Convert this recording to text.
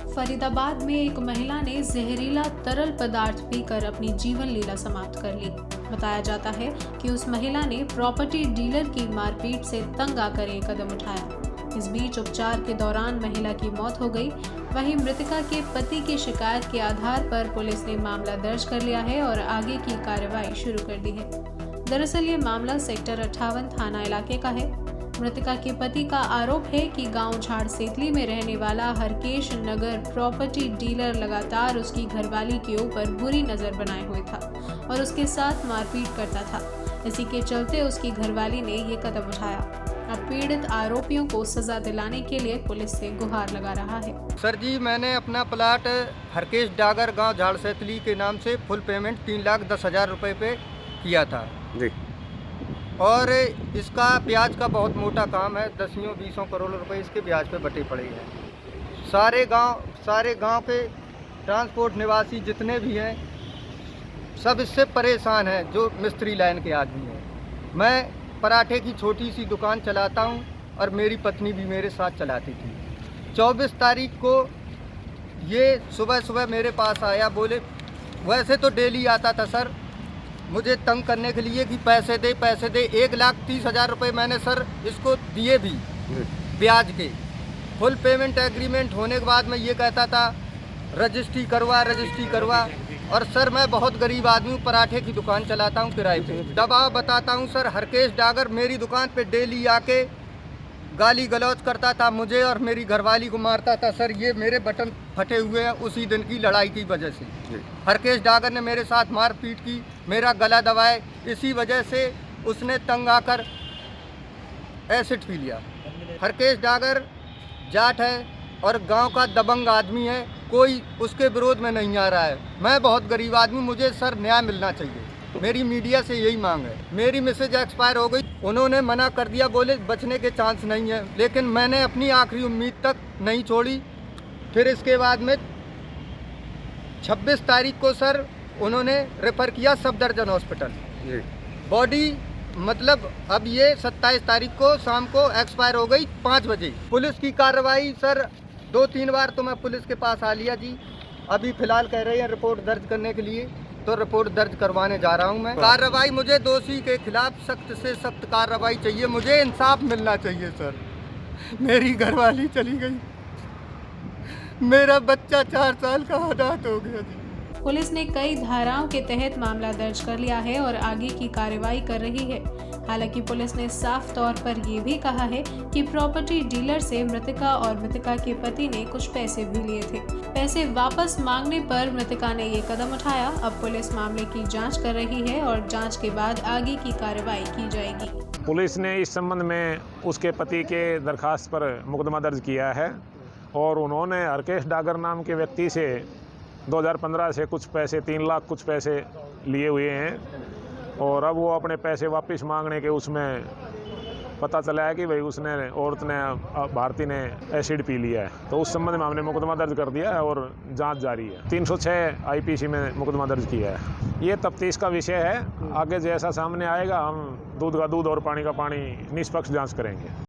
फरीदाबाद में एक महिला ने जहरीला तरल पदार्थ पीकर अपनी जीवन लीला समाप्त कर ली। बताया जाता है कि उस महिला ने प्रॉपर्टी डीलर की मारपीट से तंग आकर ये कदम उठाया। इस बीच उपचार के दौरान महिला की मौत हो गई। वहीं मृतका के पति की शिकायत के आधार पर पुलिस ने मामला दर्ज कर लिया है और आगे की कार्रवाई शुरू कर दी है। दरअसल ये मामला सेक्टर 58 थाना इलाके का है। मृतका के पति का आरोप है कि गांव झाड़ सेतली में रहने वाला हरकेश नगर प्रॉपर्टी डीलर लगातार उसकी घरवाली के ऊपर बुरी नजर बनाए हुए था और उसके साथ मारपीट करता था। इसी के चलते उसकी घरवाली ने ये कदम उठाया। अब पीड़ित आरोपियों को सजा दिलाने के लिए पुलिस से गुहार लगा रहा है। सर जी, मैंने अपना प्लाट हरकेश डागर गांव झाड़ सेतली के नाम से फुल पेमेंट 3,10,000 रुपये पे किया था जी। और इसका ब्याज का बहुत मोटा काम है। 10-20 करोड़ रुपए इसके ब्याज पे बटे पड़े हैं। सारे गांव के ट्रांसपोर्ट निवासी जितने भी हैं सब इससे परेशान हैं, जो मिस्त्री लाइन के आदमी हैं। मैं पराठे की छोटी सी दुकान चलाता हूं और मेरी पत्नी भी मेरे साथ चलाती थी। 24 तारीख को ये सुबह मेरे पास आया, बोले वैसे तो डेली आता था सर, मुझे तंग करने के लिए कि पैसे दे 1,30,000 रुपये मैंने सर इसको दिए भी ब्याज के। फुल पेमेंट एग्रीमेंट होने के बाद मैं ये कहता था रजिस्ट्री करवा। और सर मैं बहुत गरीब आदमी हूँ, पराठे की दुकान चलाता हूँ किराए पे। दबाव बताता हूँ सर, हरकेश डागर मेरी दुकान पे डेली आके गाली गलौज करता था, मुझे और मेरी घरवाली को मारता था। सर ये मेरे बटन फटे हुए हैं उसी दिन की लड़ाई की वजह से। हरकेश डागर ने मेरे साथ मारपीट की, मेरा गला दबाए, इसी वजह से उसने तंग आकर एसिड पी लिया। हरकेश डागर जाट है और गांव का दबंग आदमी है, कोई उसके विरोध में नहीं आ रहा है। मैं बहुत गरीब आदमी, मुझे सर न्याय मिलना चाहिए। मेरी मीडिया से यही मांग है। मेरी मिसेज एक्सपायर हो गई, उन्होंने मना कर दिया, बोले बचने के चांस नहीं है, लेकिन मैंने अपनी आखिरी उम्मीद तक नहीं छोड़ी। फिर इसके बाद में 26 तारीख को सर उन्होंने रेफर किया सफदरजंग हॉस्पिटल। बॉडी मतलब अब ये 27 तारीख को शाम को एक्सपायर हो गई 5 बजे। पुलिस की कार्रवाई सर 2-3 बार तो मैं पुलिस के पास आ लिया जी। अभी फिलहाल कह रहे हैं रिपोर्ट दर्ज करने के लिए, तो रिपोर्ट दर्ज करवाने जा रहा हूं मैं। कार्रवाई, मुझे दोषी के खिलाफ सख्त से सख्त कार्रवाई चाहिए। मुझे इंसाफ मिलना चाहिए सर। मेरी घरवाली चली गई, मेरा बच्चा 4 साल का अनाथ हो गया जी। पुलिस ने कई धाराओं के तहत मामला दर्ज कर लिया है और आगे की कार्रवाई कर रही है। हालांकि पुलिस ने साफ तौर पर ये भी कहा है कि प्रॉपर्टी डीलर से मृतका और मृतका के पति ने कुछ पैसे भी लिए थे। पैसे वापस मांगने पर मृतका ने ये कदम उठाया। अब पुलिस मामले की जांच कर रही है और जांच के बाद आगे की कार्रवाई की जाएगी। पुलिस ने इस संबंध में उसके पति के दरखास्त पर मुकदमा दर्ज किया है और उन्होंने हरकेश डागर नाम के व्यक्ति से 2015 से कुछ पैसे 3 लाख कुछ पैसे लिए हुए हैं और अब वो अपने पैसे वापस मांगने के उसमें पता चला है कि भाई उसने औरत ने भारती ने एसिड पी लिया है, तो उस संबंध में हमने मुकदमा दर्ज कर दिया है और जांच जारी है। 306 आईपीसी में मुकदमा दर्ज किया है। ये तफ्तीश का विषय है, आगे जैसा सामने आएगा हम दूध का दूध और पानी का पानी निष्पक्ष जांच करेंगे।